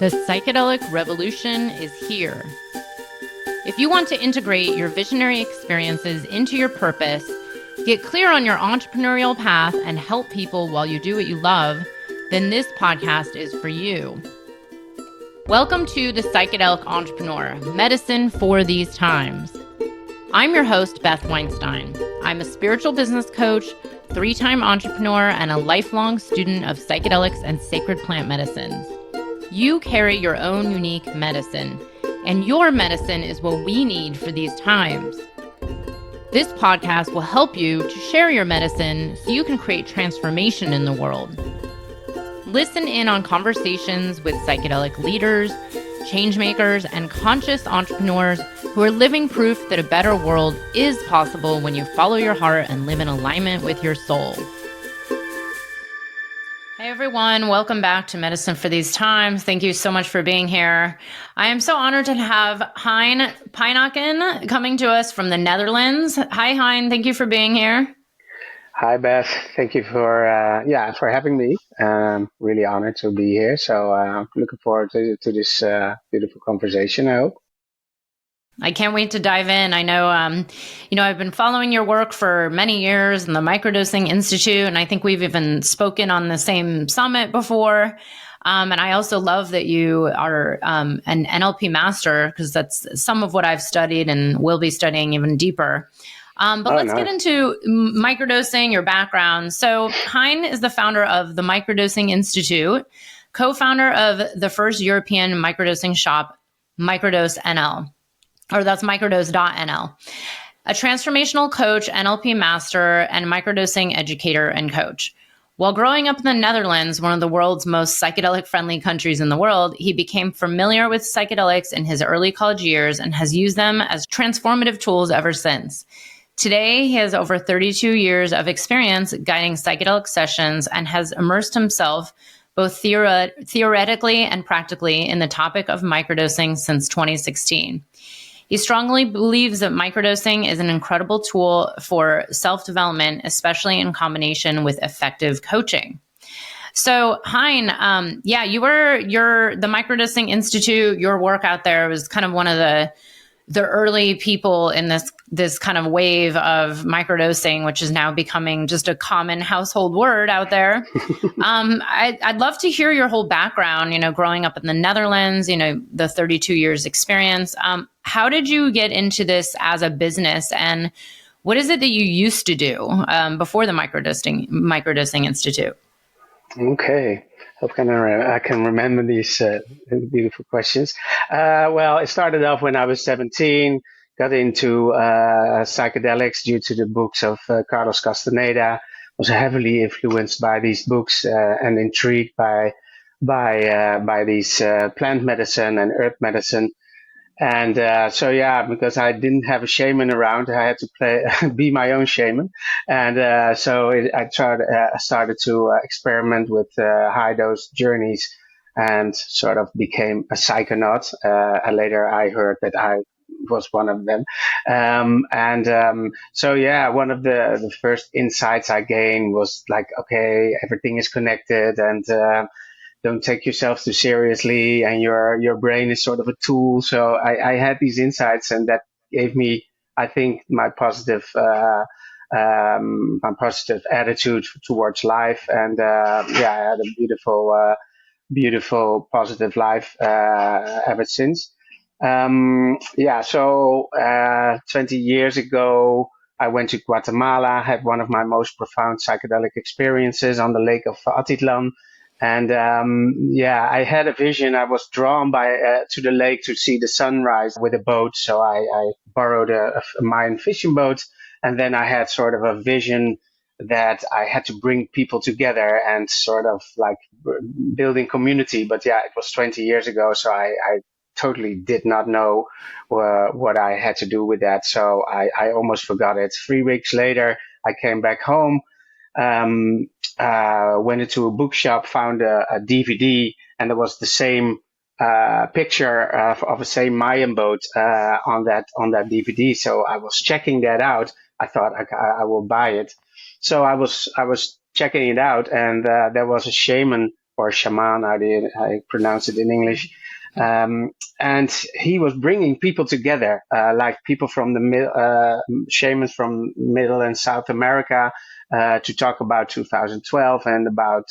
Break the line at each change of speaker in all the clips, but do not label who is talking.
The psychedelic revolution is here. If you want to integrate your visionary experiences into your purpose, get clear on your entrepreneurial path, and help people while you do what you love, then this podcast is for you. Welcome to The Psychedelic Entrepreneur, Medicine for These Times. I'm your host, Beth Weinstein. I'm a spiritual business coach, 3-time entrepreneur, and a lifelong student of psychedelics and sacred plant medicines. You carry your own unique medicine, and your medicine is what we need for these times. This podcast will help you to share your medicine so you can create transformation in the world. Listen in on conversations with psychedelic leaders, changemakers, and conscious entrepreneurs who are living proof that a better world is possible when you follow your heart and live in alignment with your soul. Hey everyone, welcome back to Medicine for These Times. Thank you so much for being here. I am so honored to have Hein Pijnnaken coming to us from the Netherlands. Hi Hein, thank you for being here.
Hi Beth, thank you for having me. Really honored to be here. So I'm looking forward to this beautiful conversation, I hope.
I can't wait to dive in. I know, I've been following your work for many years in the Microdosing Institute, and I think we've even spoken on the same summit before. And I also love that you are an NLP master, because that's some of what I've studied and will be studying even deeper. Let's get into microdosing, your background. So Hein is the founder of the Microdosing Institute, co-founder of the first European microdosing shop, Microdose NL. Or that's microdose.nl, a transformational coach, NLP master, and microdosing educator and coach. While growing up in the Netherlands, one of the world's most psychedelic-friendly countries in the world, he became familiar with psychedelics in his early college years and has used them as transformative tools ever since. Today, he has over 32 years of experience guiding psychedelic sessions and has immersed himself both theoretically and practically in the topic of microdosing since 2016. He strongly believes that microdosing is an incredible tool for self-development, especially in combination with effective coaching. So, Hein, the Microdosing Institute, your work out there was kind of one of the early people in this kind of wave of microdosing, which is now becoming just a common household word out there. I'd love to hear your whole background, growing up in the Netherlands, the 32 years experience. How did you get into this as a business, and what is it that you used to do before the Microdosing Institute?
Okay. Hope I can remember these beautiful questions. Well, it started off when I was 17, got into psychedelics due to the books of Carlos Castaneda, was heavily influenced by these books and intrigued by these plant medicine and herb medicine. And because I didn't have a shaman around, I had to be my own shaman. And I started to experiment with high dose journeys and sort of became a psychonaut. And later I heard that I was one of them. One of the first insights I gained was like, okay, everything is connected, and don't take yourself too seriously, and your brain is sort of a tool. So I had these insights, and that gave me, I think, my positive attitude towards life. And I had a beautiful, positive life ever since. 20 years ago, I went to Guatemala, had one of my most profound psychedelic experiences on the lake of Atitlan. And I had a vision. I was drawn to the lake to see the sunrise with a boat. So I borrowed a Mayan fishing boat. And then I had sort of a vision that I had to bring people together and sort of like building community. But it was 20 years ago. So I totally did not know what I had to do with that. So I almost forgot it. 3 weeks later, I came back home. Went into a bookshop, found a DVD, and there was the same picture of a same Mayan boat on that DVD. So I was checking that out. I thought I will buy it. So I was checking it out, and there was a shaman or shaman, how you pronounce it in English. And he was bringing people together, like people from shamans from Middle and South America, to talk about 2012 and about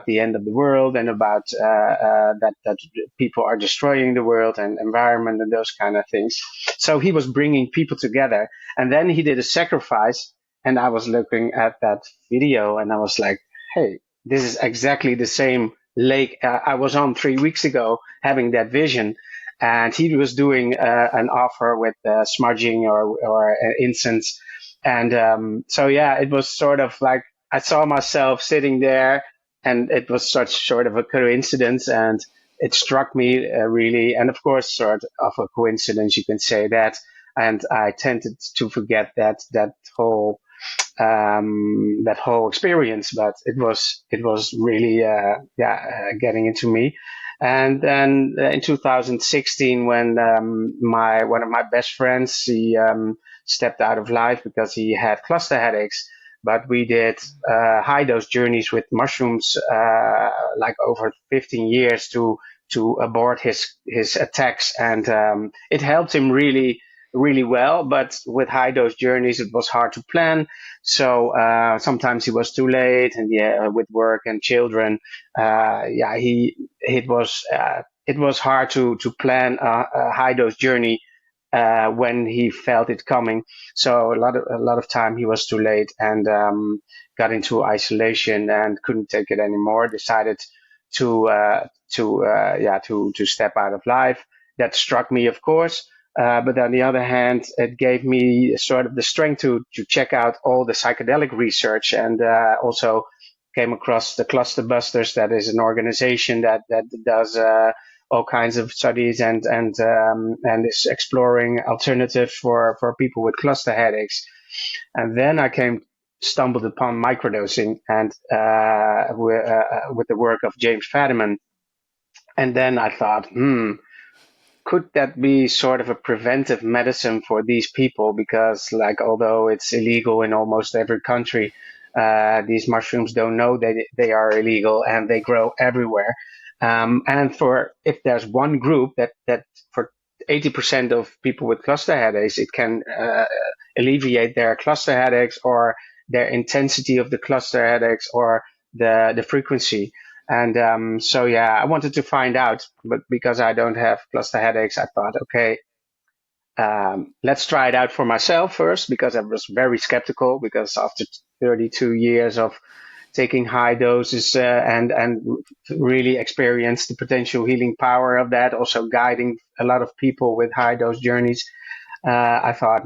the end of the world, and about that people are destroying the world and environment and those kind of things. So he was bringing people together, and then he did a sacrifice. And I was looking at that video, and I was like, "Hey, this is exactly the same lake I was on 3 weeks ago, having that vision." And he was doing an offer with smudging or incense. And so, yeah, it was sort of like I saw myself sitting there, and it was such sort of a coincidence. And it struck me really, and of course, sort of a coincidence, you can say that. And I tended to forget that whole experience, but it was really getting into me. And then in 2016, when one of my best friends, he stepped out of life because he had cluster headaches. But we did high dose journeys with mushrooms like over 15 years to abort his attacks, and it helped him really well. But with high dose journeys, it was hard to plan. So sometimes he was too late, and with work and children, it was hard to plan a high dose journey when he felt it coming. So a lot of time he was too late, and got into isolation and couldn't take it anymore. Decided to step out of life. That struck me, of course. But on the other hand, it gave me sort of the strength to check out all the psychedelic research, and also came across the Cluster Busters. That is an organization that does all kinds of studies and is exploring alternatives for people with cluster headaches. And then I stumbled upon microdosing, and with the work of James Fadiman. And then I thought, could that be sort of a preventive medicine for these people? Because, like, although it's illegal in almost every country, these mushrooms don't know they are illegal, and they grow everywhere. And if there's one group that for 80% of people with cluster headaches, it can alleviate their cluster headaches, or their intensity of the cluster headaches, or the frequency. And I wanted to find out, but because I don't have cluster headaches, I thought, okay, let's try it out for myself first, because I was very skeptical, because after 32 years of taking high doses and really experienced the potential healing power of that, also guiding a lot of people with high dose journeys, I thought,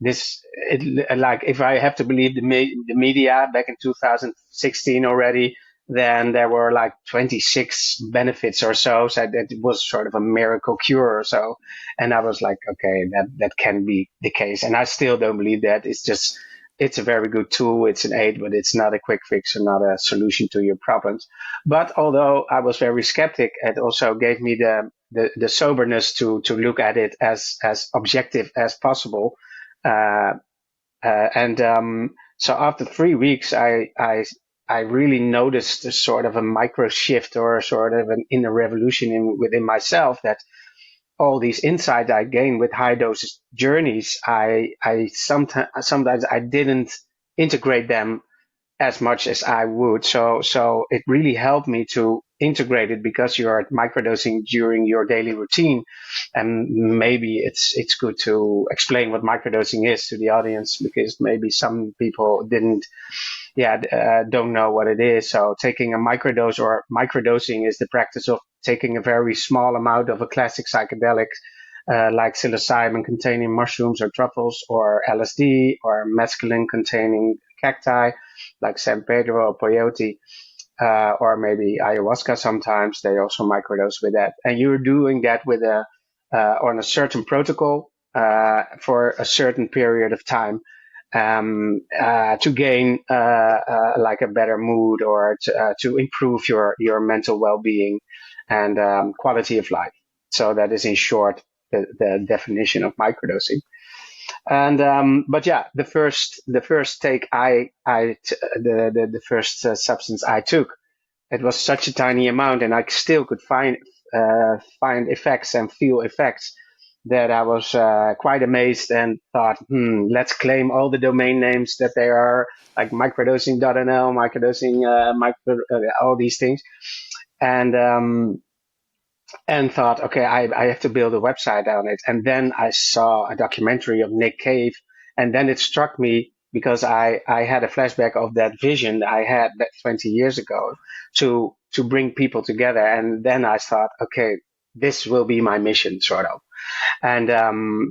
if I have to believe the media back in 2016 already, then there were like 26 benefits or so. So that it was sort of a miracle cure or so. And I was like, okay, that can be the case. And I still don't believe that. It's a very good tool. It's an aid, but it's not a quick fix and not a solution to your problems. But although I was very skeptic, it also gave me the soberness to look at it as objective as possible. So after 3 weeks, I really noticed a sort of a micro shift, or sort of an inner revolution within myself, that all these insights I gained with high dose journeys, I sometimes I didn't integrate them as much as I would. So it really helped me to integrate it, because you're microdosing during your daily routine. And maybe it's good to explain what microdosing is to the audience, because maybe some people don't know what it is. So taking a microdose, or microdosing, is the practice of taking a very small amount of a classic psychedelic, like psilocybin containing mushrooms or truffles, or LSD, or mescaline containing cacti, like San Pedro or peyote, or maybe ayahuasca. Sometimes they also microdose with that. And you're doing that with on a certain protocol for a certain period of time, to gain like a better mood, or to improve your mental well-being and quality of life. So that is, in short, the definition of microdosing. And the first take the first substance I took it was such a tiny amount, and I still could find effects and feel effects that I was quite amazed and thought, let's claim all the domain names that they are, like microdosing.nl, all these things, and thought, okay, I have to build a website on it. And then I saw a documentary of Nick Cave, and then it struck me because I had a flashback of that vision I had that 20 years ago to bring people together. And then I thought, okay, this will be my mission, sort of. And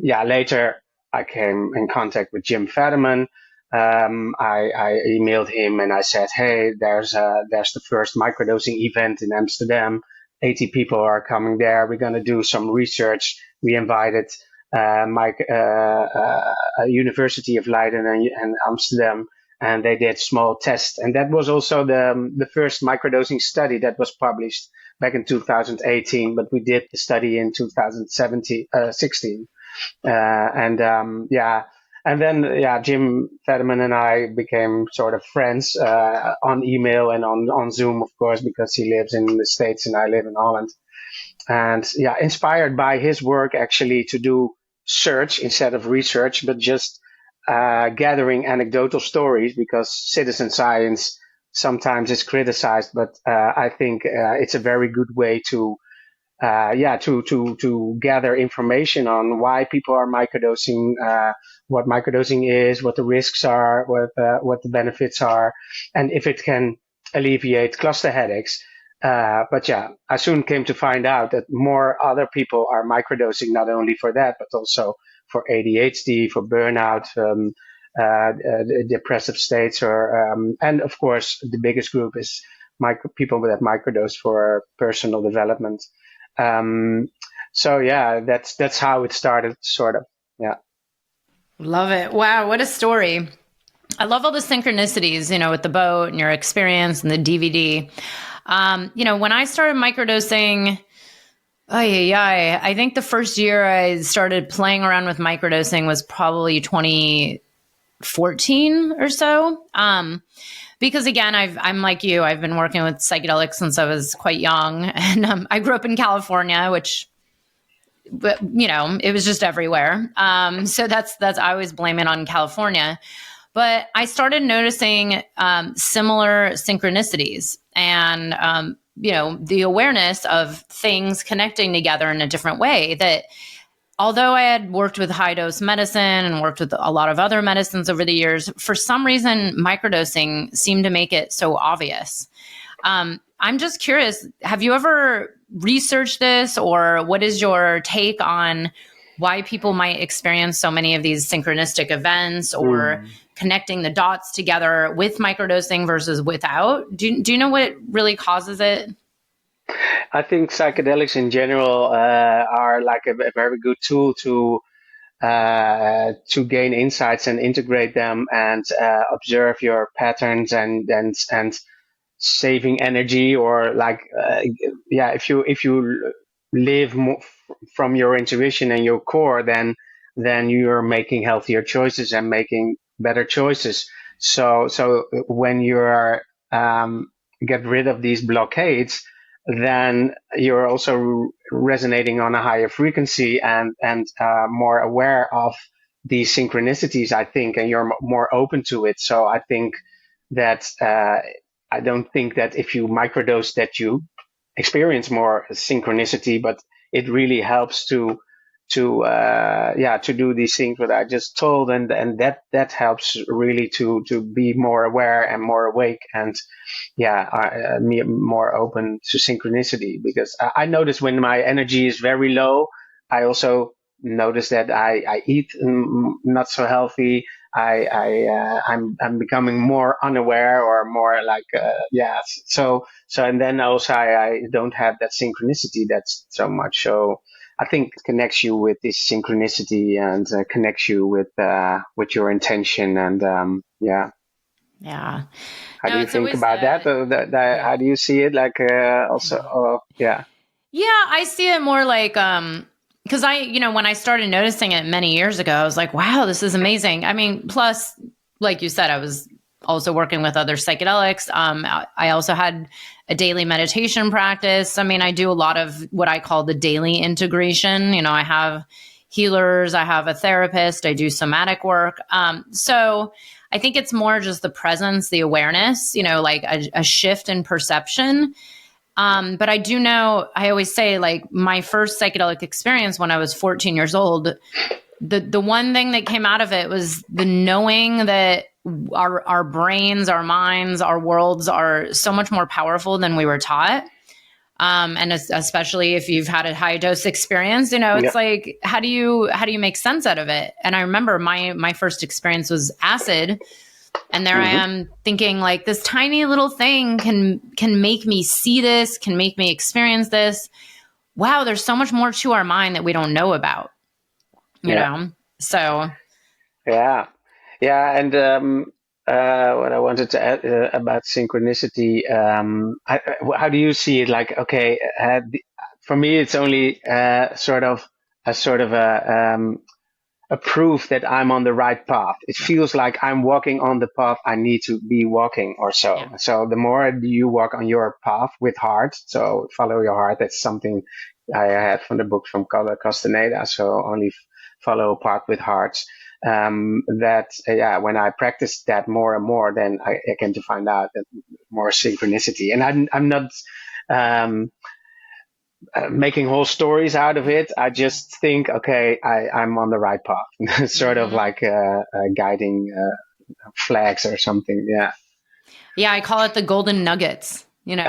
later I came in contact with Jim Fadiman. I emailed him and I said, hey, there's the first microdosing event in Amsterdam. 80 people are coming there. We're going to do some research. We invited University of Leiden and Amsterdam, and they did small tests. And that was also the first microdosing study that was published back in 2018, but we did the study in 2016. And then Jim Fadiman and I became sort of friends on email and on Zoom, of course, because he lives in the States and I live in Holland. And inspired by his work actually to do search instead of research, but just gathering anecdotal stories, because citizen science sometimes is criticized, but I think it's a very good way to gather information on why people are microdosing, what microdosing is, what the risks are, what the benefits are, and if it can alleviate cluster headaches. I soon came to find out that more other people are microdosing, not only for that, but also for ADHD, for burnout, depressive states, and of course, the biggest group is people that microdose for personal development. That's how it started, sort of. Yeah.
Love it. Wow. What a story. I love all the synchronicities, with the boat and your experience and the DVD. When I started microdosing, I think the first year I started playing around with microdosing was probably 2014 or so. Because again, I'm like you, I've been working with psychedelics since I was quite young, and I grew up in California, but it was just everywhere. So that's I always blame it on California. But I started noticing similar synchronicities and the awareness of things connecting together in a different way. That although I had worked with high dose medicine and worked with a lot of other medicines over the years, for some reason, microdosing seemed to make it so obvious. I'm just curious, have you ever researched this, or what is your take on why people might experience so many of these synchronistic events, or connecting the dots together with microdosing versus without? Do you know what really causes it?
I think psychedelics in general are like a very good tool to gain insights and integrate them and observe your patterns and saving energy, or if you live more from your intuition and your core, then you're making healthier choices and making better choices. So when you're get rid of these blockades, then you're also resonating on a higher frequency and more aware of these synchronicities, I think, and you're more open to it. So I think that I don't think that if you microdose that you experience more synchronicity, but it really helps to do these things that I just told, and that helps really to be more aware and more awake and more open to synchronicity. Because I notice when my energy is very low, I also notice that I eat not so healthy. I'm becoming more unaware, or more so and then also I don't have that synchronicity that's so much. So I think it connects you with this synchronicity and connects you with your intention, and
How
do you think about that? How do you see it?
I see it more like because when I started noticing it many years ago, I was like, wow, this is amazing. I mean, plus, like you said, I was also working with other psychedelics. I also had a daily meditation practice. I mean, I do a lot of what I call the daily integration. You know, I have healers, I have a therapist, I do somatic work. So I think it's more just the presence, the awareness, you know, like a shift in perception. But I do know, I always say, like, my first psychedelic experience when I was 14 years old, the one thing that came out of it was the knowing that our brains, our minds, our worlds are so much more powerful than we were taught. And especially if you've had a high dose experience, you know, it's like, how do you make sense out of it? And I remember my first experience was acid. And there I am thinking, like, this tiny little thing can make me see this, can make me experience this. Wow, there's so much more to our mind that we don't know about, you know? So.
Yeah. And what I wanted to add about synchronicity, how do you see it? Like, okay, for me, it's only sort of a proof that I'm on the right path. It feels like I'm walking on the path I need to be walking or so.
Yeah.
So the more you walk on your path with heart, so follow your heart. That's something I had from the book from Castaneda. So only follow path with heart. When I practice that more and more, then I came to find out that more synchronicity. And I'm not making whole stories out of it. I just think, okay, I'm on the right path. Sort of like guiding flags or something.
Yeah, I call it the golden nuggets. You know,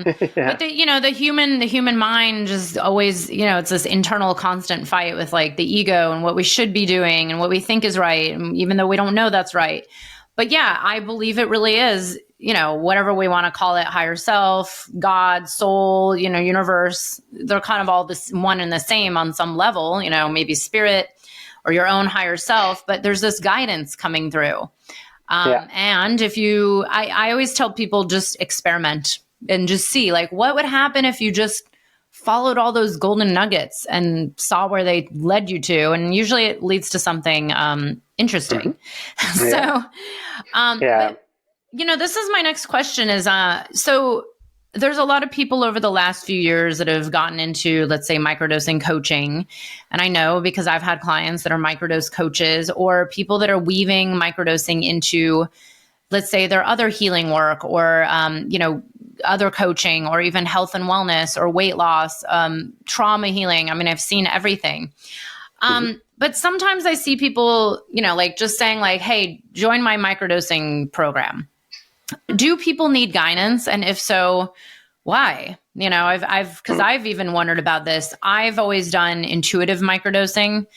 but the human mind just always, you know, it's this internal constant fight with like the ego and what we should be doing and what we think is right, even though we don't know that's right. But yeah, I believe it really is, you know, whatever we want to call it, higher self, God, soul, you know, universe, they're kind of all this one and the same on some level, you know, maybe spirit or your own higher self, but there's this guidance coming through. And if I always tell people, just experiment and just see, like, what would happen if you just followed all those golden nuggets and saw where they led you to. And usually it leads to something interesting. But, you know, this is my next question is, so there's a lot of people over the last few years that have gotten into, let's say, microdosing coaching. And I know because I've had clients that are microdose coaches or people that are weaving microdosing into, let's say, their other healing work or, you know, other coaching or even health and wellness or weight loss, trauma healing. I mean, I've seen everything. But sometimes I see people, you know, like just saying like, hey, join my microdosing program. Do people need guidance? And if so, why? You know, I've even wondered about this. I've always done intuitive microdosing,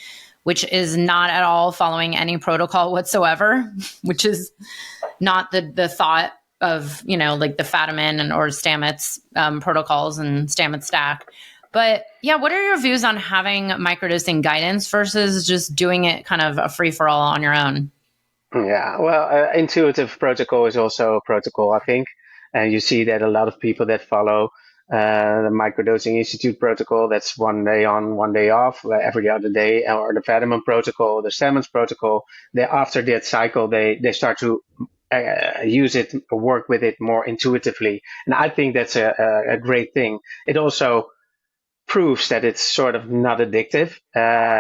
which is not at all following any protocol whatsoever, which is not the thought of, you know, like the Fadiman or Stamets protocols and Stamets stack. But yeah, what are your views on having microdosing guidance versus just doing it kind of a free for all on your own?
Yeah, well, intuitive protocol is also a protocol, I think. And you see that a lot of people that follow the Microdosing Institute protocol, that's 1 day on, 1 day off, every other day, or the Fadiman protocol, the Stamets protocol, after that cycle, they start to use it, work with it more intuitively. And I think that's a great thing. It also proves that it's sort of not addictive,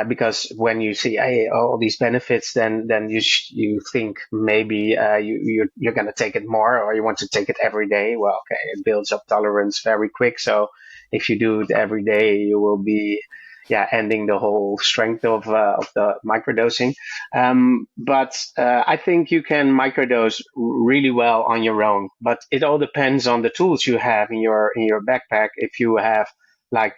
because when you see all these benefits, then you think maybe you're going to take it more, or you want to take it every day. Well, okay, it builds up tolerance very quick. So if you do it every day, you will be ending the whole strength of the microdosing. But I think you can microdose really well on your own. But it all depends on the tools you have in your backpack. If you have like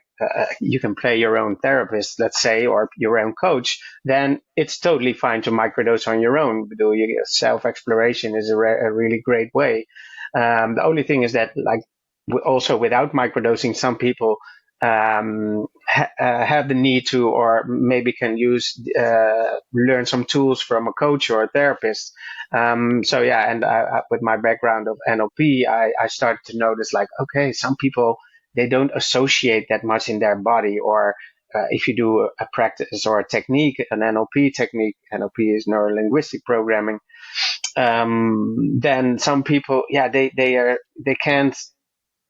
you can play your own therapist, let's say, or your own coach, then it's totally fine to microdose on your own. Self-exploration is a really great way. The only thing is that, like, also without microdosing, some people have the need to, or maybe can use, learn some tools from a coach or a therapist. And with my background of NLP, I started to notice, like, okay, some people, they don't associate that much in their body, or if you do a practice or a technique, an NLP technique, NLP is neuro-linguistic programming, then some people, they can't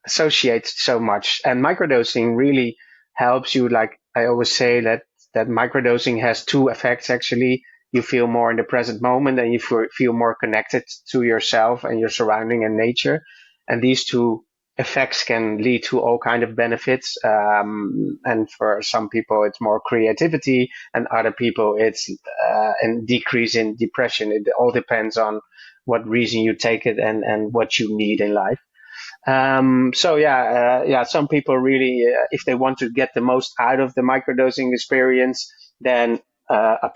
associate so much. And microdosing really helps you. Like I always say that microdosing has two effects actually. You feel more in the present moment, and you feel more connected to yourself and your surrounding and nature. And these two effects can lead to all kind of benefits. And for some people, it's more creativity, and other people, it's a decrease in depression. It all depends on what reason you take it and what you need in life. Some people really, if they want to get the most out of the microdosing experience, then a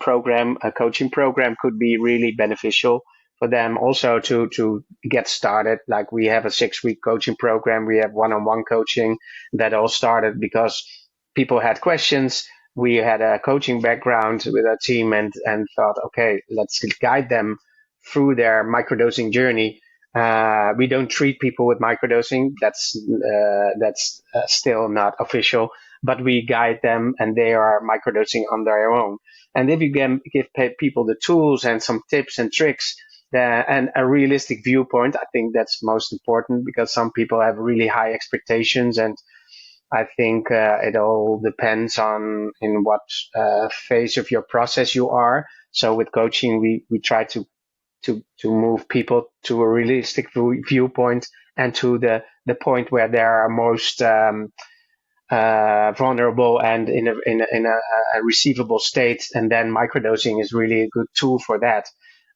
coaching program could be really beneficial for them also to get started. Like we have a 6-week coaching program. We have one-on-one coaching that all started because people had questions. We had a coaching background with our team and thought, okay, let's guide them through their microdosing journey. We don't treat people with microdosing. That's still not official, but we guide them, and they are microdosing on their own. And if you give people the tools and some tips and tricks, and a realistic viewpoint, I think that's most important, because some people have really high expectations, and I think it all depends on in what phase of your process you are. So with coaching, we try to move people to a realistic viewpoint, and to the point where they are most vulnerable and in a receivable state. And then microdosing is really a good tool for that,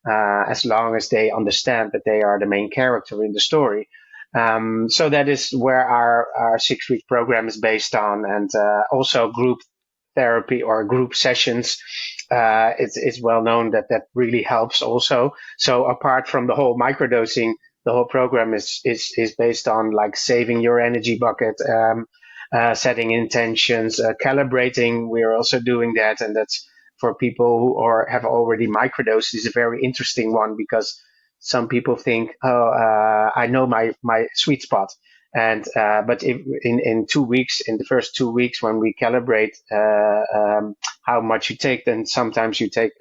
as long as they understand that they are the main character in the story. So that is where our 6-week program is based on, and also group therapy or group sessions. It's well known that really helps also. So apart from the whole microdosing, the whole program is based on like saving your energy bucket, setting intentions, calibrating. We're also doing that, and that's for people who have already microdosed is a very interesting one, because some people think, I know my sweet spot. And but if in 2 weeks, in the first 2 weeks, when we calibrate how much you take, then sometimes you take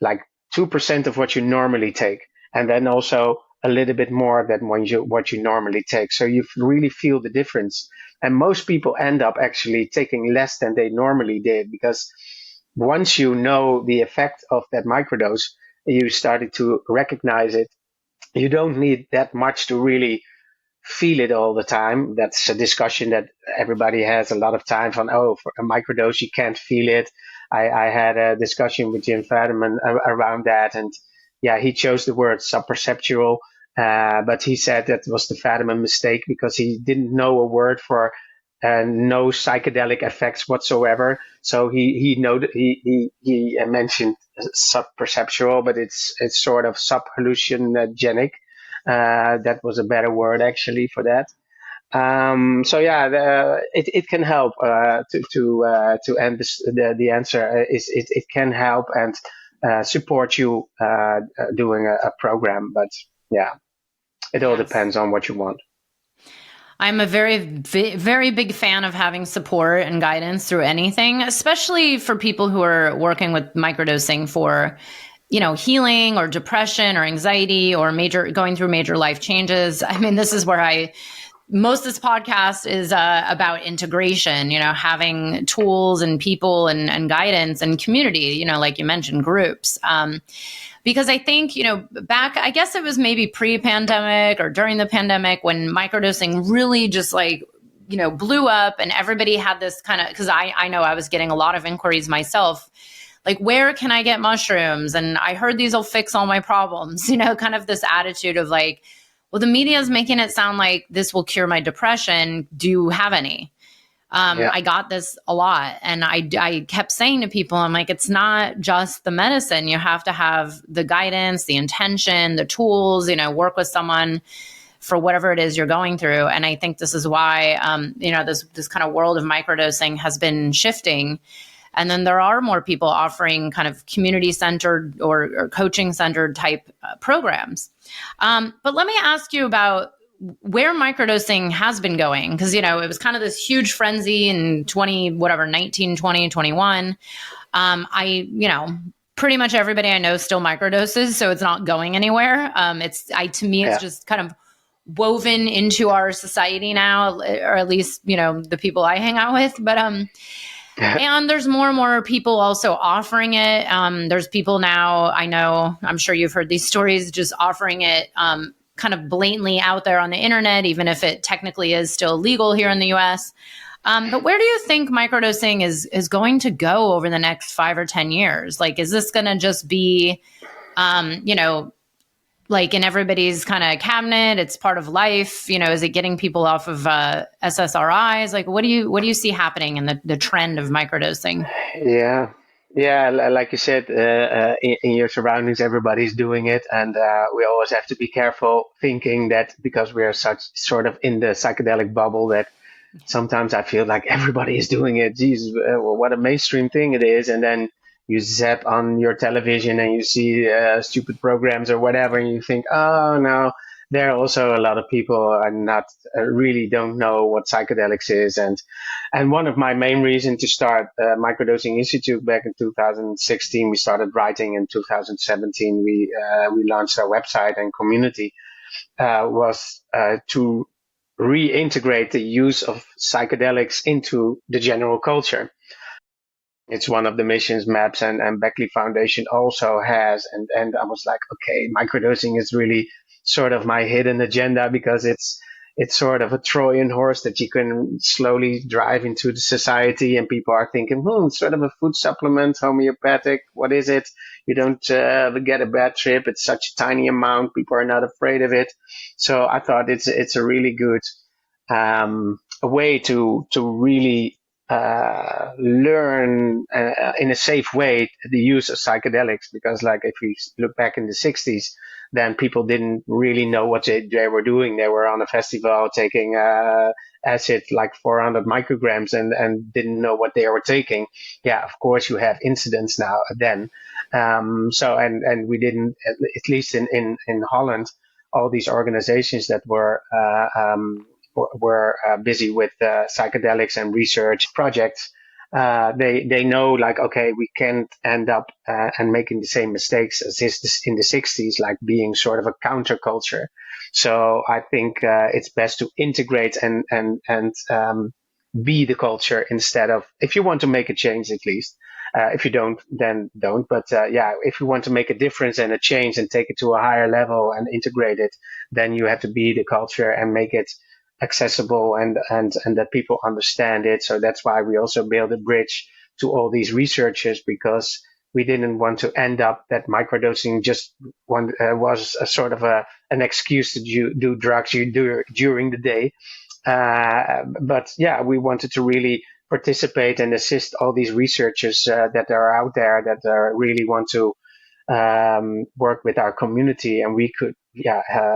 like 2% of what you normally take, and then also a little bit more than what you normally take. So you really feel the difference. And most people end up actually taking less than they normally did, because once you know the effect of that microdose, you started to recognize it. You don't need that much to really feel it all the time. That's a discussion that everybody has a lot of time on. Oh, for a microdose, you can't feel it. I had a discussion with Jim Fadiman around that, and yeah, he chose the word subperceptual, but he said that was the Fadiman mistake, because he didn't know a word for no psychedelic effects whatsoever. So he mentioned subperceptual, but it's sort of subhallucinogenic. That was a better word actually for that. It can help to end the answer is it can help and support you doing a program, but yeah, it all depends on what you want.
I'm a very, very big fan of having support and guidance through anything, especially for people who are working with microdosing for, healing or depression or anxiety or going through major life changes. I mean, this is where most of this podcast is about integration, having tools and people and guidance and community, like you mentioned, groups. Because I think, back, I guess it was maybe pre-pandemic or during the pandemic when microdosing really just blew up, and everybody had this kind of, because I know I was getting a lot of inquiries myself, like, where can I get mushrooms? And I heard these will fix all my problems, kind of this attitude of like, well, the media is making it sound like this will cure my depression. Do you have any? I got this a lot. And I kept saying to people, I'm like, it's not just the medicine. You have to have the guidance, the intention, the tools, work with someone for whatever it is you're going through. And I think this is why, this kind of world of microdosing has been shifting. And then there are more people offering kind of community-centered or coaching-centered type programs. But let me ask you about where microdosing has been going, because, it was kind of this huge frenzy in 19, 20, 21. pretty much everybody I know still microdoses, so it's not going anywhere. To me, it's
Yeah.
just kind of woven into our society now, or at least, the people I hang out with. But and there's more and more people also offering it. There's people now, I know, I'm sure you've heard these stories, just offering it kind of blatantly out there on the internet, even if it technically is still legal here in the US. But where do you think microdosing is going to go over the next 5 or 10 years? Like, is this going to just be, like in everybody's kind of cabinet, it's part of life? Is it getting people off of SSRIs? Like, what do you see happening in the trend of microdosing?
Yeah. Yeah, like you said, in your surroundings, everybody's doing it, and we always have to be careful thinking that because we are such sort of in the psychedelic bubble that sometimes I feel like everybody is doing it. Jesus, what a mainstream thing it is. And then you zap on your television and you see stupid programs or whatever, and you think, oh no, there are also a lot of people are not really don't know what psychedelics is. And one of my main reasons to start Microdosing Institute back in 2016, we started writing in 2017. We launched our website and community was to reintegrate the use of psychedelics into the general culture. It's one of the missions maps, and Beckley Foundation also has. And I was like, okay, microdosing is really sort of my hidden agenda because it's sort of a Trojan horse that you can slowly drive into the society, and people are thinking, it's sort of a food supplement, homeopathic. What is it? You don't get a bad trip. It's such a tiny amount. People are not afraid of it. So I thought it's a really good a way to really learn in a safe way the use of psychedelics, because like if we look back in the 60s, then people didn't really know what they were doing. They were on a festival taking acid like 400 micrograms and didn't know what they were taking. Yeah, of course you have incidents now then. And we didn't, at least in Holland, all these organizations that were busy with psychedelics and research projects, they know like, okay, we can't end up and making the same mistakes as this in the 60s, like being sort of a counterculture. So I think it's best to integrate and be the culture instead of, if you want to make a change at least. If you don't, then don't. But yeah, if you want to make a difference and a change and take it to a higher level and integrate it, then you have to be the culture and make it accessible and that people understand it. So that's why we also build a bridge to all these researchers, because we didn't want to end up that microdosing just was a sort of an excuse to do drugs you do during the day. But yeah, we wanted to really participate and assist all these researchers that are out there that really want to work with our community, and we could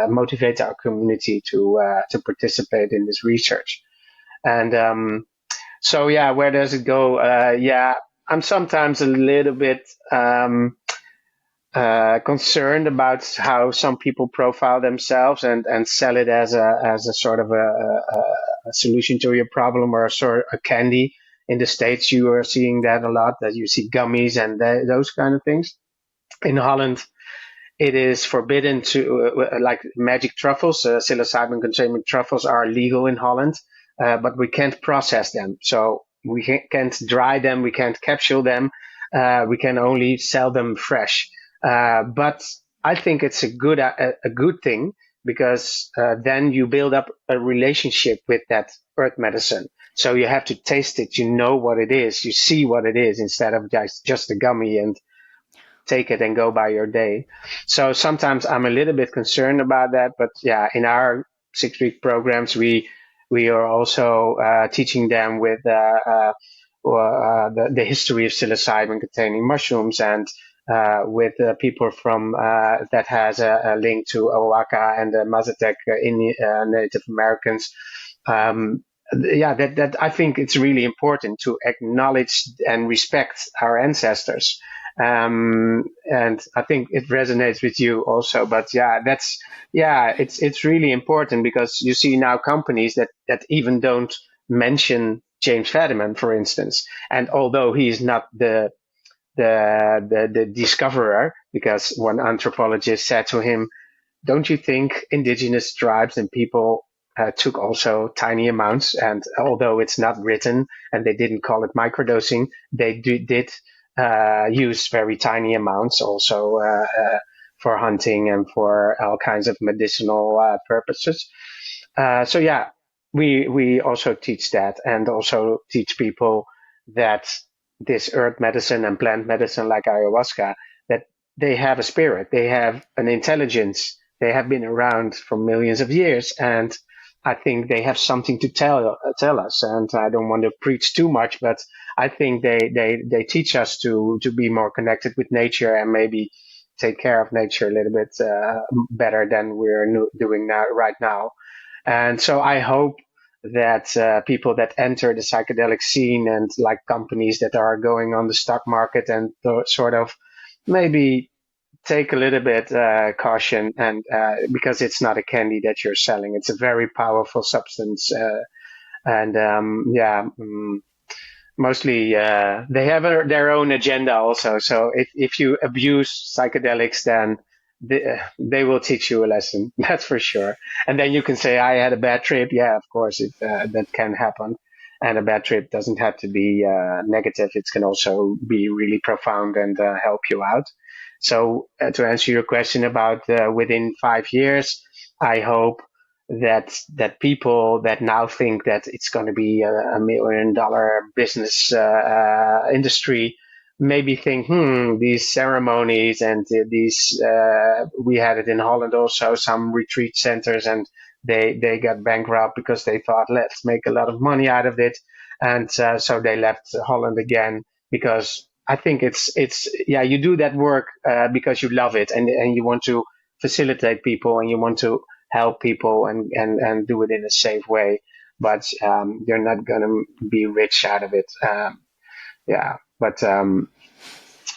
motivate our community to participate in this research. And so yeah, where does it go? Yeah, I'm sometimes a little bit concerned about how some people profile themselves and sell it as a sort of a solution to your problem, or a sort of a candy. In the States, you are seeing that a lot, that you see gummies and those kind of things. In Holland, it is forbidden to, like magic truffles, psilocybin containing truffles are legal in Holland, but we can't process them. So we can't dry them, we can't capsule them, we can only sell them fresh. But I think it's a good thing, because then you build up a relationship with that earth medicine. So you have to taste it, you know what it is, you see what it is, instead of just a gummy and take it and go by your day. So sometimes I'm a little bit concerned about that, but yeah, in our 6-week programs, we are also teaching them with the history of psilocybin containing mushrooms, and with people from that has a link to Oaxaca and the Mazatec Native Americans. That I think it's really important to acknowledge and respect our ancestors. And I think it resonates with you also. But yeah, it's really important, because you see now companies that even don't mention James Fadiman, for instance. And although he's not the the discoverer, because one anthropologist said to him, "Don't you think indigenous tribes and people took also tiny amounts? And although it's not written and they didn't call it microdosing, they did use very tiny amounts also for hunting and for all kinds of medicinal purposes." So yeah, we also teach that, and also teach people that this earth medicine and plant medicine like ayahuasca, that they have a spirit, they have an intelligence, they have been around for millions of years, and I think they have something to tell us. And I don't want to preach too much, but I think they teach us to be more connected with nature, and maybe take care of nature a little bit better than we're doing now right now. And so I hope that people that enter the psychedelic scene, and like companies that are going on the stock market, and sort of maybe take a little bit caution, and because it's not a candy that you're selling, it's a very powerful substance, and mostly they have their own agenda also. So if you abuse psychedelics, then they will teach you a lesson. That's for sure. And then you can say, I had a bad trip. Yeah, of course, that can happen. And a bad trip doesn't have to be negative. It can also be really profound and help you out. So to answer your question about within 5 years, I hope that people that now think that it's going to be a $1 million business industry maybe think, these ceremonies and these, we had it in Holland also, some retreat centers, and they got bankrupt because they thought, let's make a lot of money out of it. And so they left Holland again, because I think you do that work because you love it, and you want to facilitate people, and you want to help people, and do it in a safe way. But you're not going to be rich out of it. But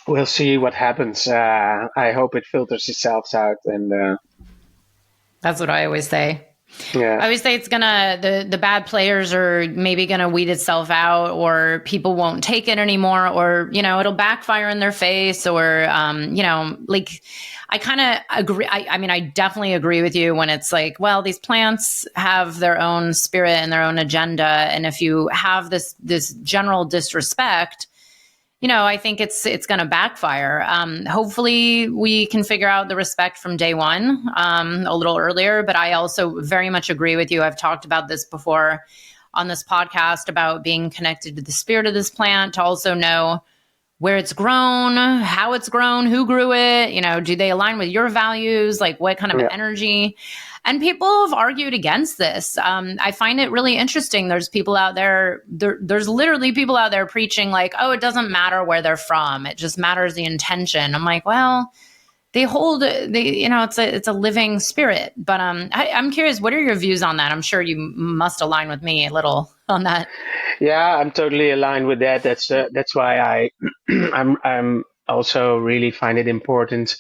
we'll see what happens. I hope it filters itself out. And
that's what I always say.
Yeah.
I always say it's the bad players are maybe gonna weed itself out, or people won't take it anymore, or it'll backfire in their face, or like, I kind of agree. I mean, I definitely agree with you when it's like, well, these plants have their own spirit and their own agenda, and if you have this general disrespect, I think it's going to backfire. Hopefully we can figure out the respect from day one, a little earlier, but I also very much agree with you. I've talked about this before on this podcast about being connected to the spirit of this plant, to also know where it's grown, how it's grown, who grew it, do they align with your values? Like what kind of energy? And people have argued against this. I find it really interesting. There's people out there, there's literally people out there preaching like, oh, it doesn't matter where they're from. It just matters the intention. I'm like, well, it's a living spirit. But I'm curious, what are your views on that? I'm sure you must align with me a little on that.
Yeah, I'm totally aligned with that. That's why I'm also really find it important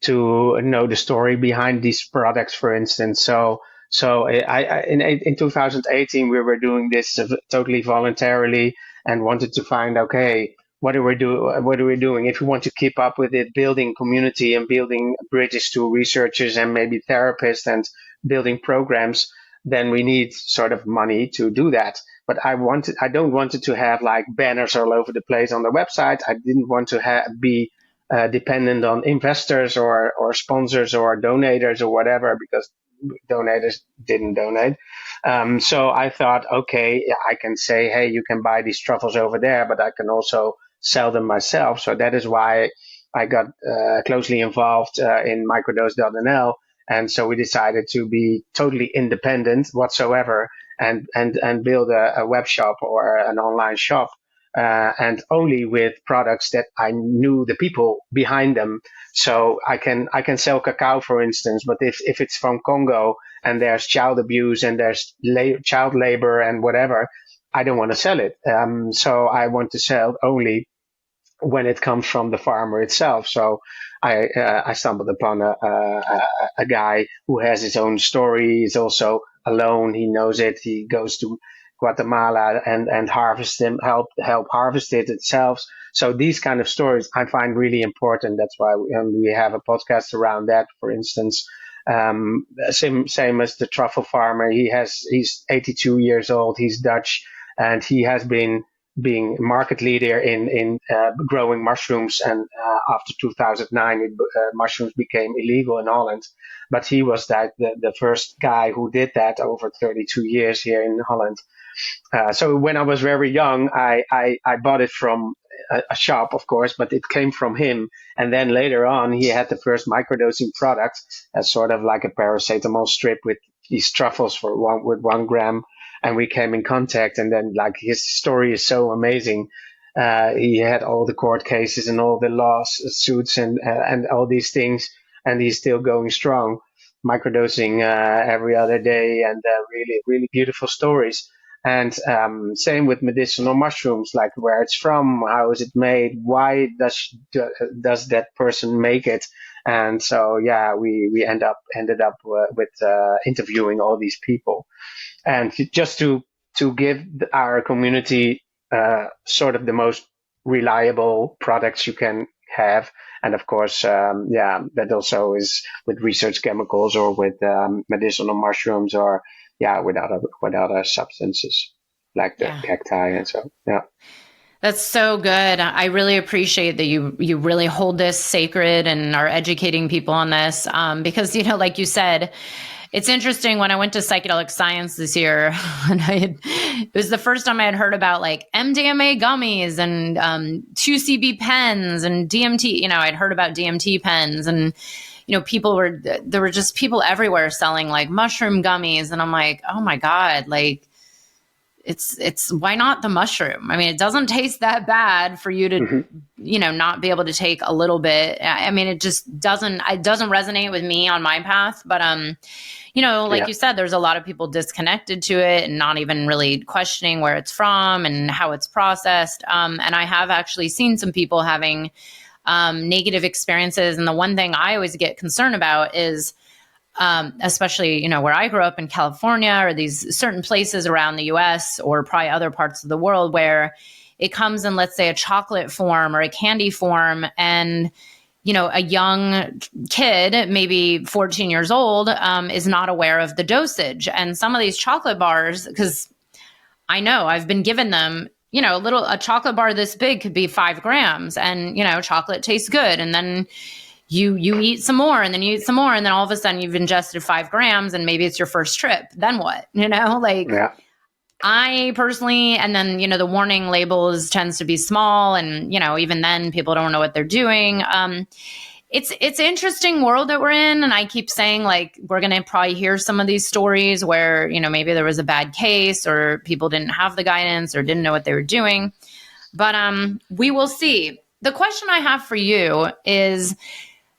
to know the story behind these products, for instance. So in 2018 we were doing this totally voluntarily, and wanted to find, okay, what are we doing if we want to keep up with it, building community and building bridges to researchers and maybe therapists, and building programs, then we need sort of money to do that. But I don't want it to have like banners all over the place on the website. I didn't want to be dependent on investors or sponsors or donators or whatever, because donators didn't donate. So I thought, okay, I can say, hey, you can buy these truffles over there, but I can also sell them myself. So that is why I got closely involved in microdose.nl. And so we decided to be totally independent whatsoever, and build a web shop or an online shop, and only with products that I knew the people behind them. So I can sell cacao, for instance, but if it's from Congo and there's child abuse and there's child labor and whatever, I don't want to sell it. So I want to sell only when it comes from the farmer itself. So I stumbled upon a guy who has his own story. He's also alone. He knows it. He goes to Guatemala and harvest them, help harvest it itself. So these kind of stories I find really important. That's why we have a podcast around that, for instance. Same as the truffle farmer. He's 82 years old. He's Dutch, and he has been being market leader in growing mushrooms. And after 2009, mushrooms became illegal in Holland. But he was the first guy who did that over 32 years here in Holland. So when I was very young, I bought it from a shop, of course, but it came from him. And then later on, he had the first microdosing product as sort of like a paracetamol strip with these truffles with 1 gram. And we came in contact, and then like his story is so amazing. He had all the court cases and all the lawsuits and all these things, and he's still going strong, microdosing every other day, and really, really beautiful stories. And same with medicinal mushrooms, like where it's from, how is it made, why does that person make it? And so, yeah, we ended up with interviewing all these people, and just to give our community sort of the most reliable products you can have. And of course, that also is with research chemicals or with medicinal mushrooms, or with other substances like the cacti and so. Yeah.
That's so good. I really appreciate that you really hold this sacred and are educating people on this, because, like you said, it's interesting. When I went to psychedelic science this year, and it was the first time I had heard about like MDMA gummies and 2CB pens and DMT. I'd heard about DMT pens, and there were just people everywhere selling like mushroom gummies, and I'm like, oh my God, like it's why not the mushroom? I mean, it doesn't taste that bad for you to, not be able to take a little bit. I mean, it doesn't resonate with me on my path, but, you said, there's a lot of people disconnected to it and not even really questioning where it's from and how it's processed. And I have actually seen some people having, negative experiences. And the one thing I always get concerned about is, especially, where I grew up in California or these certain places around the US or probably other parts of the world where it comes in, let's say, a chocolate form or a candy form. And, a young kid, maybe 14 years old, is not aware of the dosage. And some of these chocolate bars, because I know I've been given them, a chocolate bar this big could be 5 grams, and, chocolate tastes good. And then you eat some more, and then you eat some more, and then all of a sudden you've ingested 5 grams, and maybe it's your first trip. Then what? I personally, and then, the warning labels tends to be small, and, even then people don't know what they're doing. It's an interesting world that we're in. And I keep saying, like, we're going to probably hear some of these stories where, maybe there was a bad case or people didn't have the guidance or didn't know what they were doing. But we will see. The question I have for you is,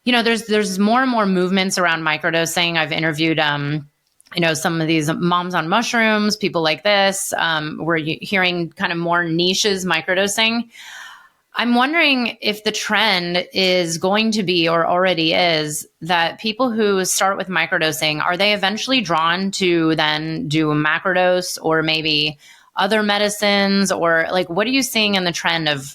there's more and more movements around microdosing. I've interviewed, some of these moms on mushrooms, people like this. We're hearing kind of more niches microdosing. I'm wondering if the trend is going to be, or already is, that people who start with microdosing, are they eventually drawn to then do a macrodose or maybe other medicines? Or like, what are you seeing in the trend of,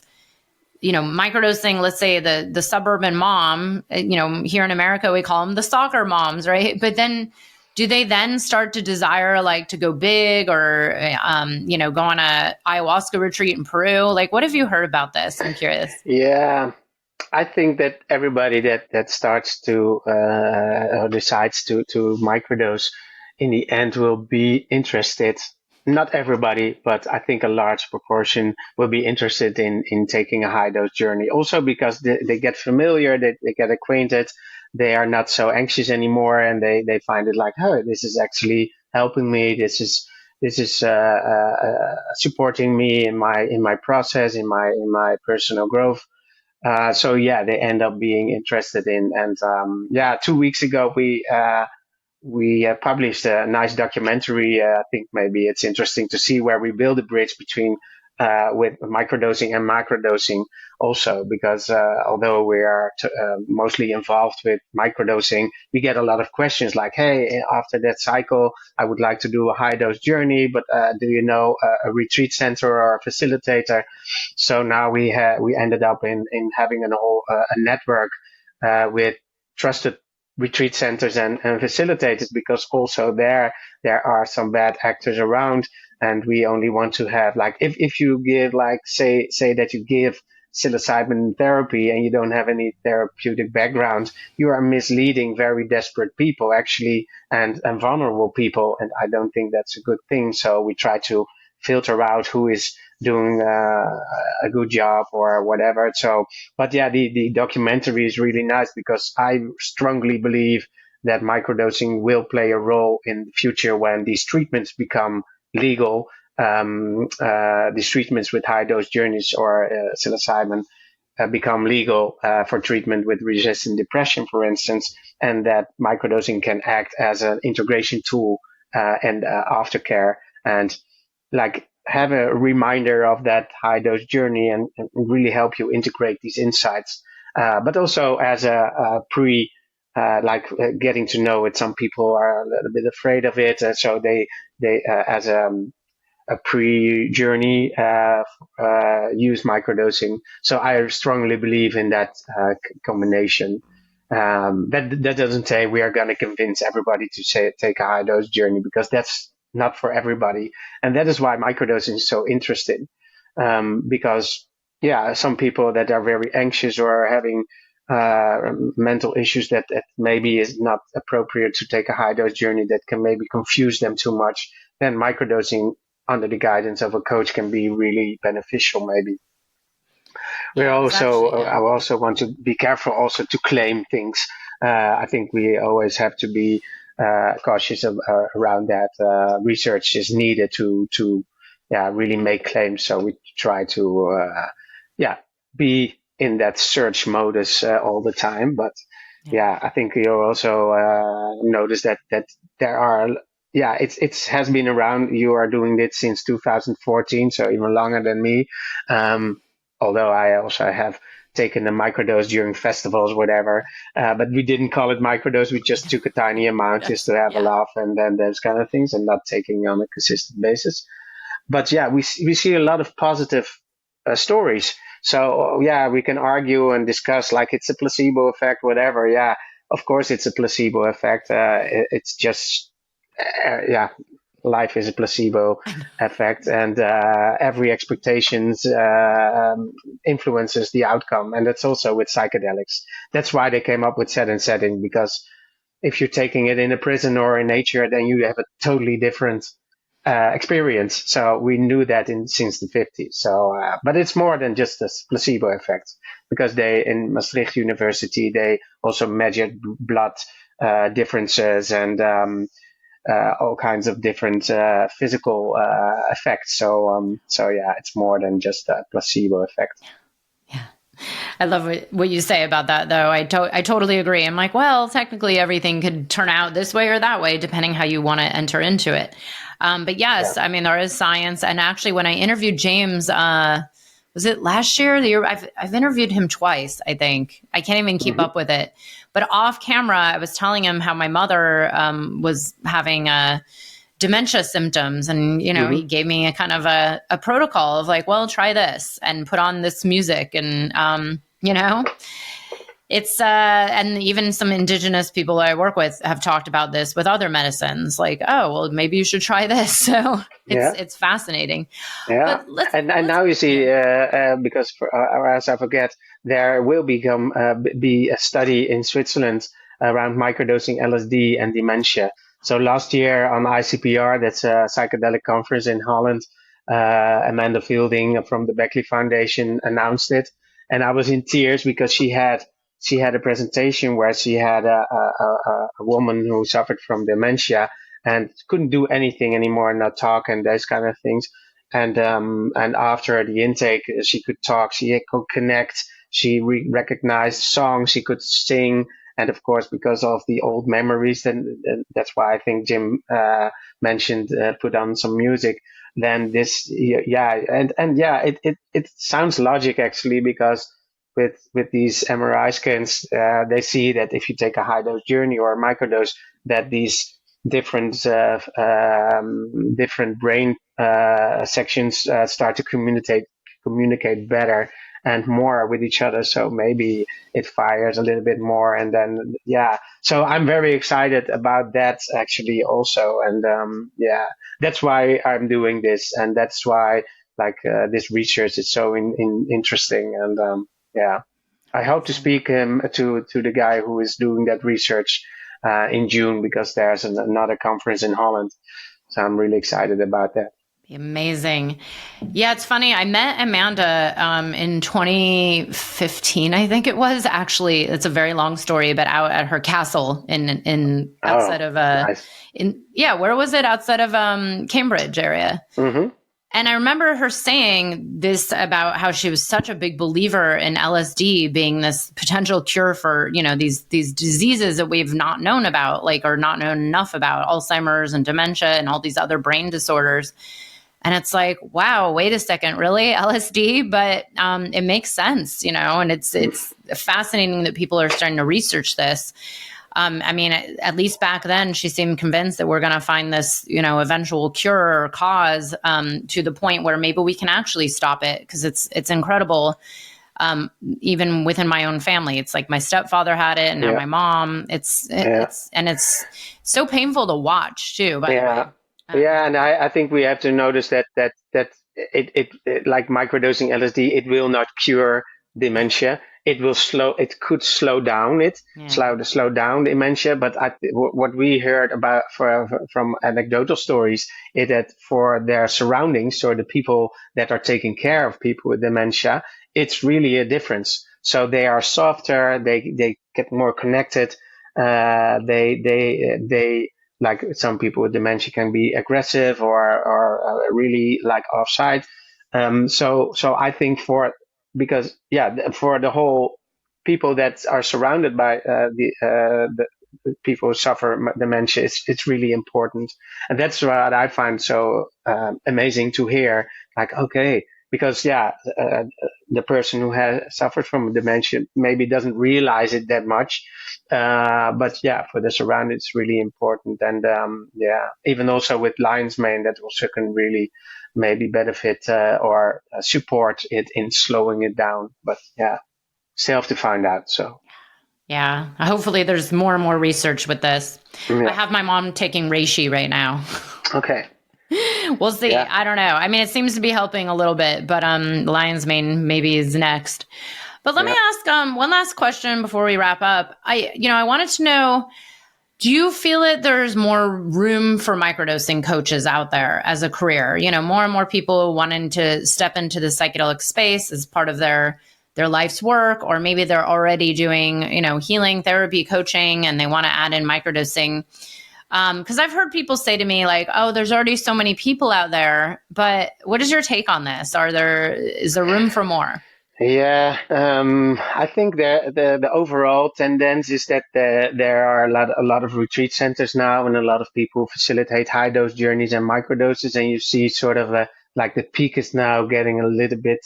microdosing? Let's say the suburban mom, here in America, we call them the soccer moms, right? But then do they then start to desire like to go big or, go on a ayahuasca retreat in Peru? Like, what have you heard about this? I'm curious.
Yeah, I think that everybody that starts to or decides to microdose in the end will be interested. Not everybody, but I think a large proportion will be interested in taking a high dose journey. Also because they get familiar, they get acquainted. They are not so anxious anymore, and they find it like, oh, this is actually helping me. This is supporting me in my process, in my personal growth. So yeah, they end up being interested in. And 2 weeks ago we published a nice documentary. I think maybe it's interesting to see where we build a bridge between with microdosing and macrodosing also, because although we are mostly involved with microdosing, we get a lot of questions like, hey, after that cycle, I would like to do a high dose journey, but do you know a retreat center or a facilitator? So now we ended up in having a network with trusted retreat centers and facilitators, because also there are some bad actors around, and we only want to have, like, if you give, like, say that you give psilocybin therapy and you don't have any therapeutic background, you are misleading very desperate people, actually, and vulnerable people, and I don't think that's a good thing. So we try to filter out who is doing a good job or whatever. So, but yeah, the documentary is really nice, because I strongly believe that microdosing will play a role in the future when these treatments become legal. These treatments with high dose journeys or psilocybin become legal for treatment with resistant depression, for instance, and that microdosing can act as an integration tool and aftercare, and like have a reminder of that high dose journey, and really help you integrate these insights. But also as a pre, getting to know it. Some people are a little bit afraid of it, so they as a pre-journey use microdosing. So I strongly believe in that combination. That doesn't say we are going to convince everybody to take a high dose journey, because that's not for everybody, and that is why microdosing is so interesting. Because yeah, some people that are very anxious or having mental issues that maybe is not appropriate to take a high dose journey, that can maybe confuse them too much, then microdosing under the guidance of a coach can be really beneficial, maybe. We're
Yeah,
also,
exactly.
I
Yeah.
also want to be careful also to claim things. I think we always have to be cautious around that. Research is needed to yeah, really make claims. So we try to yeah, be in that search modus all the time. But
Yeah.
yeah, I think you also notice that there are, yeah, it has been around. You are doing it since 2014, so even longer than me. Um, Although I also have taken a microdose during festivals, whatever. But we didn't call it microdose. We just took a tiny amount just
Yes.
to have a
Yeah.
laugh, and then those kind of things, and not taking on a consistent basis. But yeah, we see a lot of positive stories. So yeah, we can argue and discuss like it's a placebo effect, whatever. Yeah, of course it's a placebo effect. It's just yeah, life is a placebo
I know.
effect, and every expectations influences the outcome, and that's also with psychedelics. That's why they came up with set and setting, because if you're taking it in a prison or in nature, then you have a totally different experience. So we knew that since the 50s. So, but it's more than just a placebo effect, because they in Maastricht University they also measured blood differences and all kinds of different physical effects. So, so yeah, it's more than just a placebo effect.
Yeah. I love what you say about that, though. I totally agree. I'm like, well, technically everything could turn out this way or that way, depending how you want to enter into it. But
Yeah.
yes, I mean, there is science. And actually, when I interviewed James, was it last year? The year I've interviewed him twice, I think. I can't even keep
Hmm.
up with it. But off camera, I was telling him how my mother was having dementia symptoms, and he
Hmm.
gave me a kind of a protocol of like, well, try this and put on this music, and it's and even some indigenous people I work with have talked about this with other medicines, like, oh, well, maybe you should try this. So it's
Yeah.
it's fascinating.
Yeah,
But let's
and
let's
now you
yeah.
see, because as I forget, there will be a study in Switzerland around microdosing LSD and dementia. So last year on ICPR, that's a psychedelic conference in Holland, Amanda Fielding from the Beckley Foundation announced it, and I was in tears because she had a presentation where she had a woman who suffered from dementia and couldn't do anything anymore, not talk and those kind of things. And after the intake, she could talk, she could connect, she recognized songs, she could sing, And of course, because of the old memories, and that's why I think Jim mentioned put on some music. Then this, yeah, and yeah, it sounds logic actually, because with these MRI scans, they see that if you take a high dose journey or a microdose, that these different brain sections start to communicate better and more with each other. So maybe it fires a little bit more, and then yeah. So I'm very excited about that actually also, and yeah, that's why I'm doing this, and that's why like this research is so interesting, and yeah. I hope to
Amazing.
speak to the guy who is doing that research in June, because there's another conference in Holland. So I'm really excited about that.
Amazing. Yeah, it's funny. I met Amanda in 2015, I think it was. Actually, it's a very long story, but out at her castle in outside
Oh,
of
nice.
where was it? Outside of Cambridge area.
Mm-hmm.
And I remember her saying this about how she was such a big believer in LSD being this potential cure for, these diseases that we've not known about, like, or not known enough about, Alzheimer's and dementia and all these other brain disorders. And it's like, wow, wait a second, really? LSD? But it makes sense, and it's fascinating that people are starting to research this. I mean, at least back then, she seemed convinced that we're going to find this, eventual cure or cause to the point where maybe we can actually stop it, because it's incredible. Even within my own family, it's like my stepfather had it, and now
Yeah.
my mom. It's so painful to watch too. By the way.
Yeah. Yeah, and I think we have to notice that it like microdosing LSD, it will not cure dementia. It could slow down
Yeah.
slow down dementia. But what we heard about from anecdotal stories is that for their surroundings, or the people that are taking care of people with dementia, it's really a difference. So they are softer, they get more connected, they like some people with dementia can be aggressive or really like offside. So I think because yeah, for the whole people that are surrounded by the people who suffer dementia, it's really important, and that's what I find so amazing to hear. Like, okay, because yeah, the person who has suffered from dementia maybe doesn't realize it that much, but yeah, for the surroundings, it's really important. And yeah, even also with lion's mane, that also can really maybe benefit or support it in slowing it down. But yeah, still have to find out. So
Yeah. Hopefully there's more and more research with this. I
yeah,
have my mom taking reishi right now.
okay,
We'll see.
yeah,
I don't know. I mean, it seems to be helping a little bit, but lion's mane maybe is next. But let me
yeah.
ask one last question before we wrap up. I wanted to know, do you feel that there's more room for microdosing coaches out there as a career? More and more people wanting to step into the psychedelic space as part of their life's work, or maybe they're already doing, healing therapy coaching, and they want to add in microdosing. Because I've heard people say to me like, "Oh, there's already so many people out there." But what is your take on this? Is there room for more?
Yeah, I think the overall tendency is that there are a lot of retreat centers now, and a lot of people facilitate high dose journeys and microdoses, and you see sort of like the peak is now getting a little bit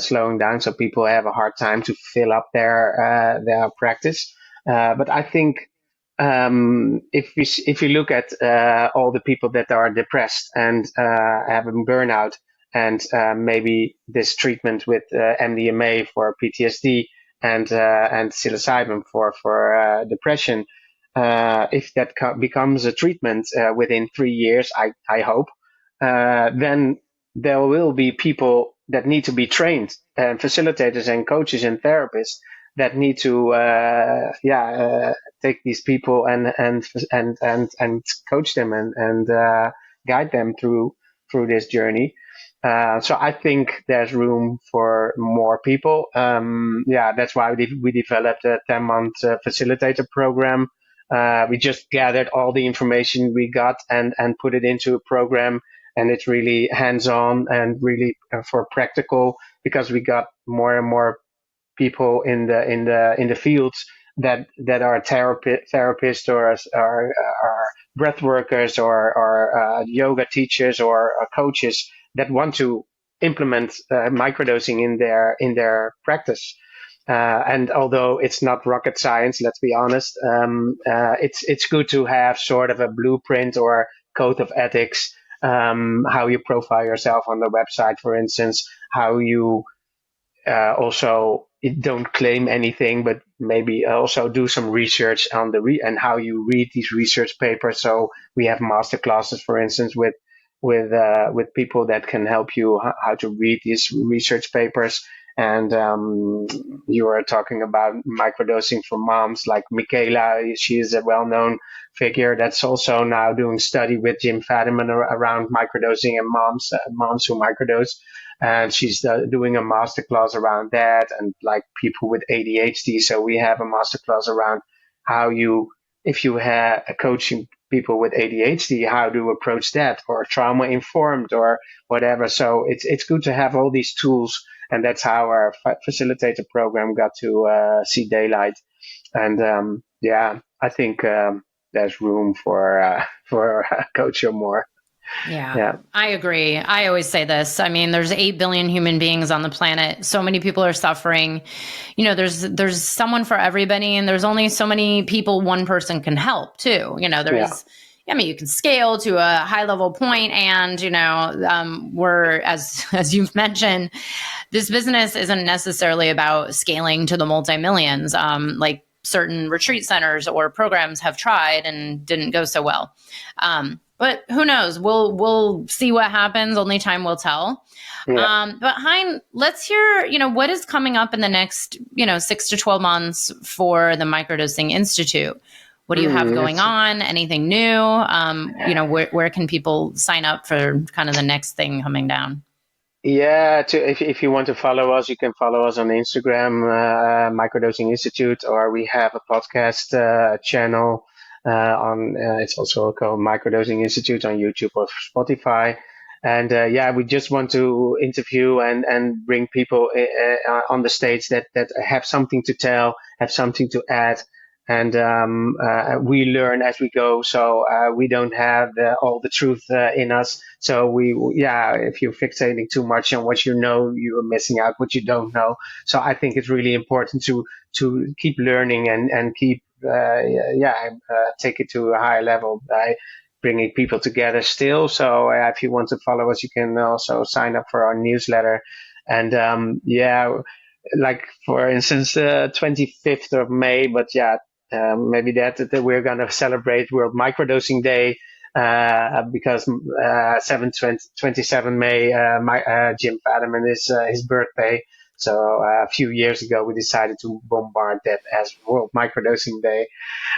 slowing down, so people have a hard time to fill up their practice. But I think if you look at all the people that are depressed and having burnout, and maybe this treatment with MDMA for PTSD and psilocybin for depression, if that becomes a treatment within 3 years, I hope, then there will be people that need to be trained, and facilitators and coaches and therapists that need to take these people and coach them and guide them through this journey. So I think there's room for more people. Yeah, that's why we developed a 10-month facilitator program. We just gathered all the information we got and put it into a program, and it's really hands-on and really for practical, because we got more and more people in the fields that are therapists or breath workers or yoga teachers or coaches that want to implement microdosing in their practice. And although it's not rocket science, let's be honest, it's good to have sort of a blueprint or code of ethics, how you profile yourself on the website, for instance, how you also don't claim anything, but maybe also do some research on and how you read these research papers. So we have master classes, for instance, with people that can help you how to read these research papers. And you are talking about microdosing for moms, like Michaela. She is a well-known figure that's also now doing study with Jim Fadiman around microdosing and moms who microdose. And she's doing a masterclass around that, and like people with ADHD. So we have a masterclass around how you, if you have coaching people with ADHD, how to approach that, or trauma informed, or whatever. So it's good to have all these tools, and that's how our facilitator program got to see daylight. And I think there's room for Coach or more.
Yeah, I agree. I always say this. I mean, there's 8 billion human beings on the planet. So many people are suffering. You know, there's someone for everybody, and there's only so many people one person can help too. You know, I mean, you can scale to a high level point, and we're as you've mentioned, this business isn't necessarily about scaling to the multi-millions, like certain retreat centers or programs have tried and didn't go so well. But who knows? We'll see what happens. Only time will tell. Yeah. But Hein, let's hear, what is coming up in the next, 6 to 12 months for the Microdosing Institute. What do you have going on? Anything new? Where can people sign up for kind of the next thing coming down?
Yeah, if you want to follow us, you can follow us on Instagram, Microdosing Institute, or we have a podcast channel. It's also called Microdosing Institute on YouTube or Spotify. And we just want to interview and bring people on the stage that have something to tell, have something to add. And we learn as we go. So we don't have all the truth in us. So if you're fixating too much on what you know, you're missing out what you don't know. So I think it's really important to keep learning and keep take it to a higher level by bringing people together still. So if you want to follow us, you can also sign up for our newsletter. And like for instance, 25th of May, but maybe that we're going to celebrate World Microdosing Day because 27 May, Jim Fadiman is his birthday. So a few years ago, we decided to bombard that as World Microdosing Day.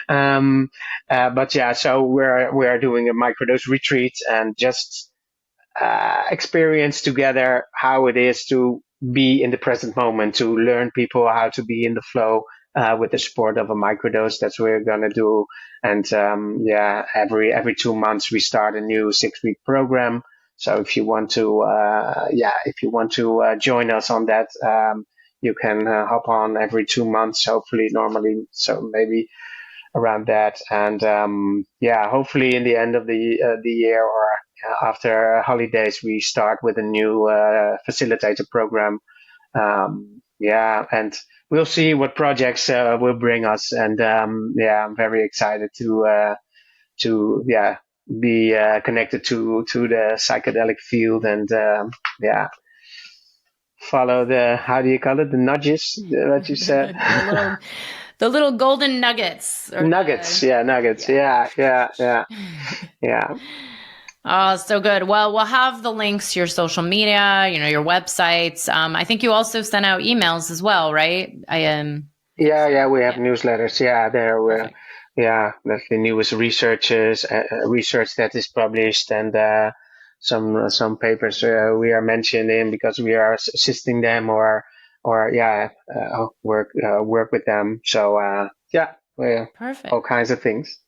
So we're doing a microdose retreat and just experience together how it is to be in the present moment, to learn people how to be in the flow with the support of a microdose. That's what we're gonna do. And every 2 months we start a new 6-week program. So if you want to, join us on that, you can hop on every 2 months. Hopefully, normally, so maybe around that. And hopefully in the end of the year or after holidays, we start with a new facilitator program. And we'll see what projects will bring us. And I'm very excited to be connected to the psychedelic field and follow the, how do you call it, the nudges that you said.
the little golden nuggets.
Nuggets.
Oh, so good. Well, we'll have the links to your social media, your websites. I think you also sent out emails as well, right?
We have newsletters. That's the newest research that is published, and some papers we are mentioning because we are assisting them or work with them. So
Perfect.
all kinds of things.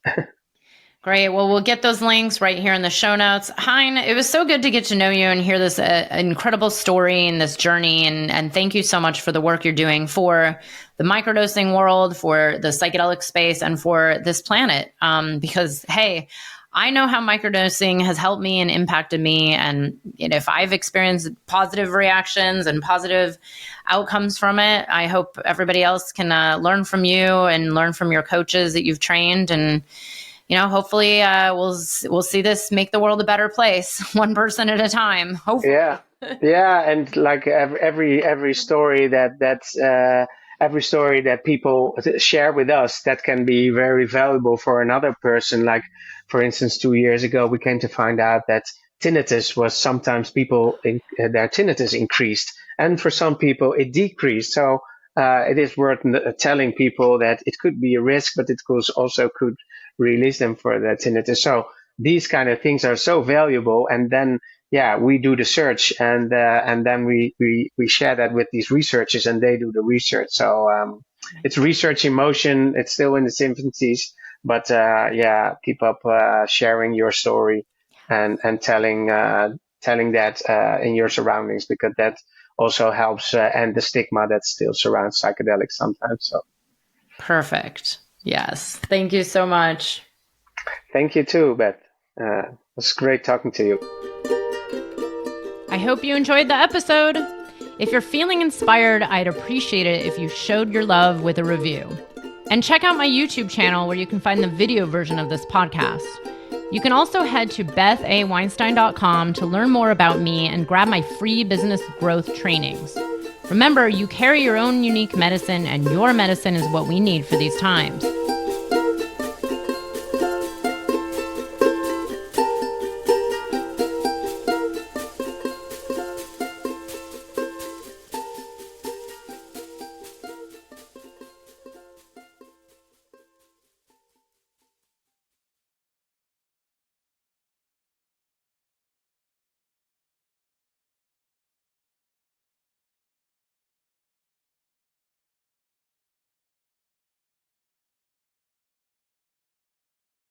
Great. Well, we'll get those links right here in the show notes. Hein, it was so good to get to know you and hear this incredible story and this journey. And thank you so much for the work you're doing for the microdosing world, for the psychedelic space, and for this planet. Because, hey, I know how microdosing has helped me and impacted me. And if I've experienced positive reactions and positive outcomes from it, I hope everybody else can learn from you and learn from your coaches that you've trained. And hopefully we'll see this make the world a better place, one person at a time. Hopefully.
Yeah, and like every story every story that people share with us that can be very valuable for another person. Like, for instance, 2 years ago, we came to find out that tinnitus was sometimes their tinnitus increased, and for some people it decreased. So it is worth telling people that it could be a risk, but it could release them for the tinnitus. So these kind of things are so valuable. And then, we do the search, and then we share that with these researchers, and they do the research. So it's research in motion. It's still in its infancies, but keep up sharing your story and telling that in your surroundings, because that also helps end the stigma that still surrounds psychedelics sometimes. So
perfect. Yes. Thank you so much.
Thank you too, Beth. It was great talking to you.
I hope you enjoyed the episode. If you're feeling inspired, I'd appreciate it if you showed your love with a review. And check out my YouTube channel where you can find the video version of this podcast. You can also head to bethaweinstein.com to learn more about me and grab my free business growth trainings. Remember, you carry your own unique medicine, and your medicine is what we need for these times.